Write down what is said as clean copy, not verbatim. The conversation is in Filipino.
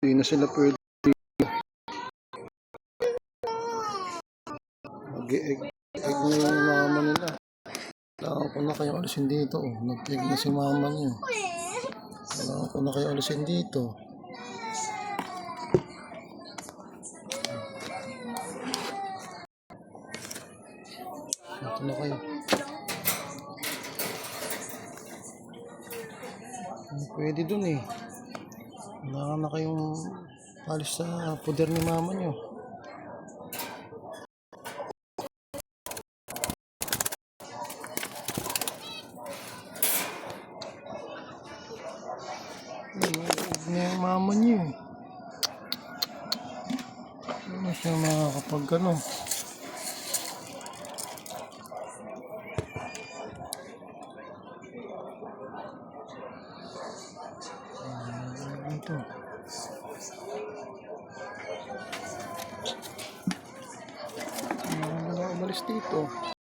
Hindi na sila pwede. Mag-egg na yung mama nila. Kailangan ko na kayo alisin dito. Oh. Nag-egg na si mama niyo. Kailangan ko na kayo alisin dito. Ito na kayo. Pwede dun eh. Kailangan na kayong alis sa puder ni mama niyo. Ano yung mama niyo? Ano siya makakapag ano? Ito. Umalis dito.